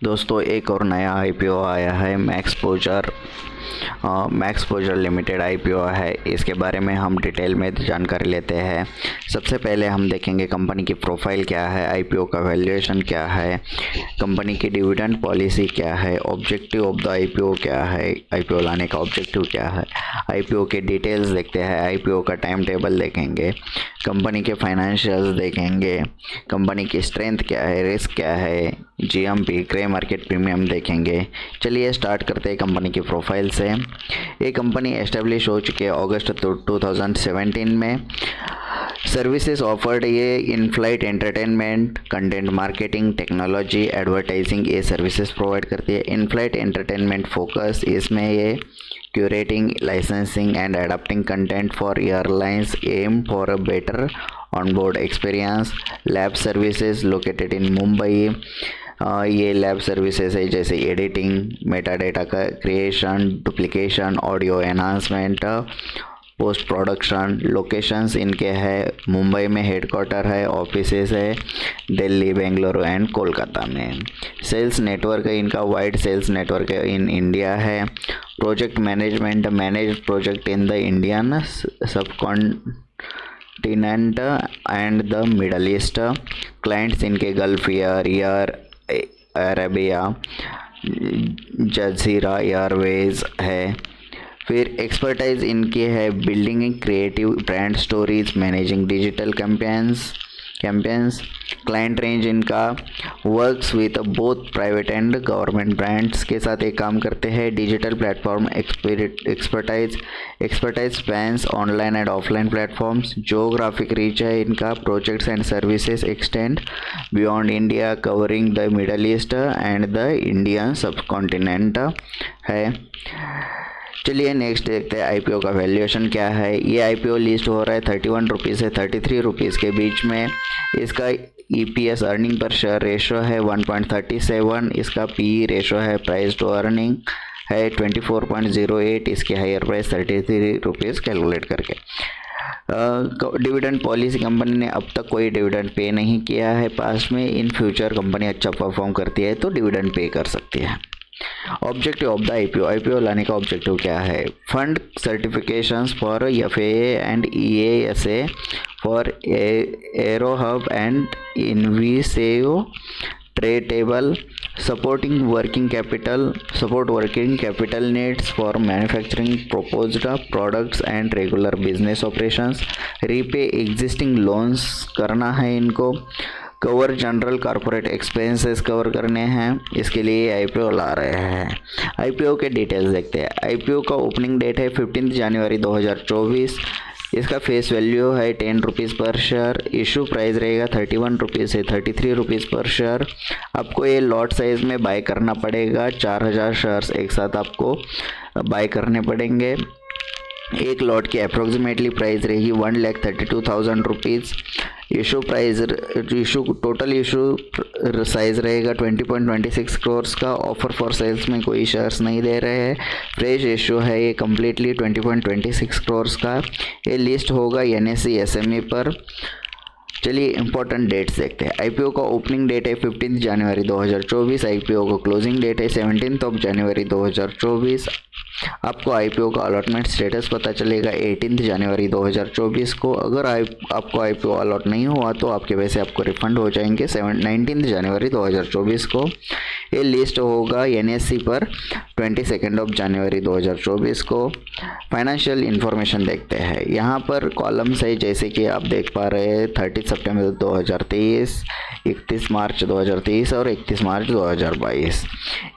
दोस्तों एक और नया आईपीओ आया है। मैक्सपोजर लिमिटेड आईपीओ है। इसके बारे में हम डिटेल में जानकारी लेते हैं। सबसे पहले हम देखेंगे कंपनी की प्रोफाइल क्या है, आईपीओ का वैल्यूएशन क्या है, कंपनी की डिविडेंड पॉलिसी क्या है, ऑब्जेक्टिव ऑफ द आईपीओ क्या है, आईपीओ लाने का ऑब्जेक्टिव क्या है, आईपीओ के डिटेल्स देखते हैं, आईपीओ का टाइम टेबल देखेंगे, कंपनी के फाइनेंशियल्स देखेंगे, कंपनी की स्ट्रेंथ क्या है, रिस्क क्या है, जीएमपी ग्रे मार्केट प्रीमियम देखेंगे। चलिए स्टार्ट करते हैं कंपनी की प्रोफाइल से। ये कंपनी एस्टेब्लिश हो चुकी है अगस्त 2017 में। सर्विसेज ऑफर्ड ये in flight entertainment, content marketing, technology, advertising ये सर्विसेज प्रोवाइड करती है। इन फ्लाइट एंटरटेनमेंट फोकस इसमें ये curating, licensing and adapting content for airlines aim for a better onboard experience. Lab services located in Mumbai. ये lab services है जैसे editing, Meta data का creation, duplication, audio enhancement, post production. Locations इनके है मुंबई में headquarter है, offices है Delhi, Bengaluru and Kolkata में। सेल्स नेटवर्क है इनका wide sales network in India है। Project management, manage project in the Indian subcontinent and the Middle East. Clients इनके Gulf Air Arabia, Jazeera Airways है। फिर एक्सपर्टाइज इनकी है building creative brand stories, managing digital campaigns. Client range इनका works with both private and government brands के साथ एक काम करते हैं। Digital platform expertise spans online and offline platforms. Geographic reach है इनका, projects and services extend beyond India covering the Middle east and the Indian सब कॉन्टिनेंट है। चलिए नेक्स्ट देखते हैं आईपीओ का वैल्यूएशन क्या है। ये आईपीओ लिस्ट हो रहा है 31 रुपीज़ से 33 रुपीज़ के बीच में। इसका EPS earning per share ratio है 1.37। इसका पी रेशो है प्राइस टू अर्निंग है 24.08। इसकी हायर प्राइस 33 रुपीज़ कैलकुलेट करके। डिविडेंड पॉलिसी कंपनी ने अब तक कोई डिविडेंड पे नहीं किया है पास्ट में। इन फ्यूचर कंपनी अच्छा परफॉर्म करती है तो डिविडेंड पे कर सकती है। ऑब्जेक्टिव ऑफ द आईपीओ लाने का ऑब्जेक्टिव क्या है? Fund certifications for FAA and EASA for aero hub and इनवीसेओ tradeable, support working capital needs for manufacturing proposed products and regular business operations, repay existing loans करना है इनको, cover general corporate expenses cover करने हैं। इसके लिए IPO ला रहे हैं। आईपीओ के डिटेल्स देखते हैं। आईपीओ का ओपनिंग डेट है 15 जनवरी 2024। इसका फेस वैल्यू है 10 रुपीज़ पर शेयर। इशू प्राइस रहेगा 31 रुपीज़ से 33 रुपीज़ पर शेयर। आपको ये लॉट साइज़ में बाय करना पड़ेगा। 4000 शेयर्स एक साथ आपको बाय करने पड़ेंगे। एक लॉट की अप्रोक्सीमेटली प्राइस रहेगी 1,32,000 रुपीज़। टोटल इशू साइज़ रहेगा 20.26 करोड़ का। ऑफर फॉर सेल्स में कोई शेयर्स नहीं दे रहे हैं। फ्रेश इशू है ये कम्प्लीटली 20.26 करोड़ का। ये लिस्ट होगा एनएसई एसएमई पर। चलिए इंपॉर्टेंट डेट्स देखते हैं। आईपीओ का ओपनिंग डेट है 15 जनवरी 2024। आईपीओ का क्लोजिंग डेट है 17 जनवरी 2024। आपको आईपीओ का अलॉटमेंट स्टेटस पता चलेगा 18 जनवरी 2024 को। अगर आपको आईपीओ अलॉट नहीं हुआ तो आपके पैसे आपको रिफंड हो जाएंगे 19 जनवरी 2024 को। ये लिस्ट होगा एनएससी पर 22 जनवरी 2024 को। फाइनेंशियल इन्फॉर्मेशन देखते हैं। यहाँ पर कॉलम्स है जैसे कि आप देख पा रहे हैं 30 सितंबर 2023, 31 मार्च 2023 और 31 मार्च 2022।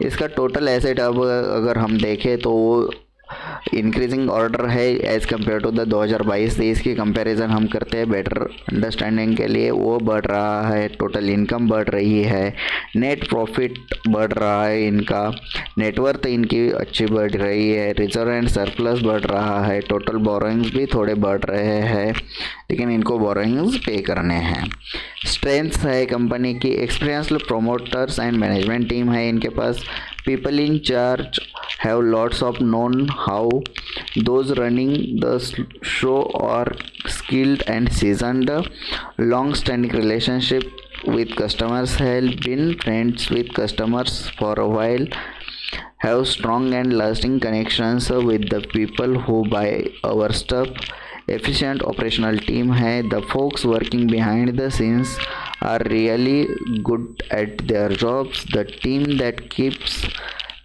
इसका टोटल एसेट अब अगर हम देखें तो वो इंक्रीजिंग ऑर्डर है एज़ कम्पेयर टू द 2022-23 की कंपैरिजन हम करते हैं बेटर अंडरस्टैंडिंग के लिए। वो बढ़ रहा है, टोटल इनकम बढ़ रही है, नेट प्रॉफिट बढ़ रहा है, इनका नेटवर्थ इनकी अच्छी बढ़ रही है, रिजर्व एंड सरप्लस बढ़ रहा है, टोटल बोरोइंग्स भी थोड़े बढ़ रहे हैं लेकिन इनको बोरोइंग्स पे करने हैं। स्ट्रेंथ्स है कंपनी की, experienced promoters and management team है इनके पास। People in charge have lots of known how those running the show are skilled and seasoned, long standing relationship with customers, have been friends with customers for a while, have strong and lasting connections with the people who buy our stuff. Efficient operational team है. The folks working behind the scenes are really good at their jobs. The team that keeps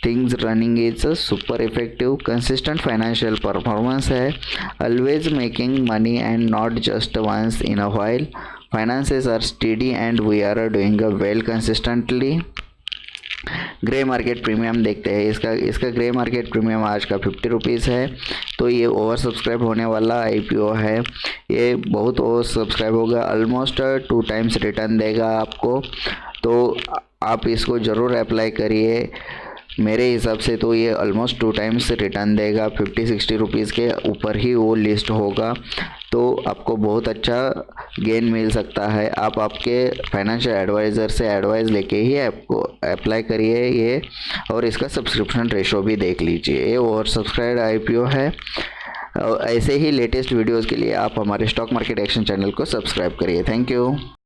things running is a super effective. Consistent financial performance है. Always making money and not just once in a while. Finances are steady and we are doing well consistently. Grey market premium देखते हैं. इसका grey market premium आज का 50 rupees है. तो ये over subscribe होने वाला IPO है. ये बहुत ओवर सब्सक्राइब होगा, ऑलमोस्ट 2 टाइम्स रिटर्न देगा आपको. तो आप इसको ज़रूर अप्लाई करिए. मेरे हिसाब से तो ये ऑलमोस्ट 2 टाइम्स रिटर्न देगा. 50-60 रुपीज़ के ऊपर ही वो लिस्ट होगा. तो आपको बहुत अच्छा गेन मिल सकता है. आप आपके फाइनेंशियल एडवाइज़र से एडवाइस लेके ही आपको अप्लाई करिए ये. और इसका सब्सक्रिप्शन रेशो भी देख लीजिए. ये ओवर सब्सक्राइब IPO है. ऐसे ही लेटेस्ट वीडियोज़ के लिए आप हमारे स्टॉक मार्केट एक्शन चैनल को सब्सक्राइब करिए. Thank you.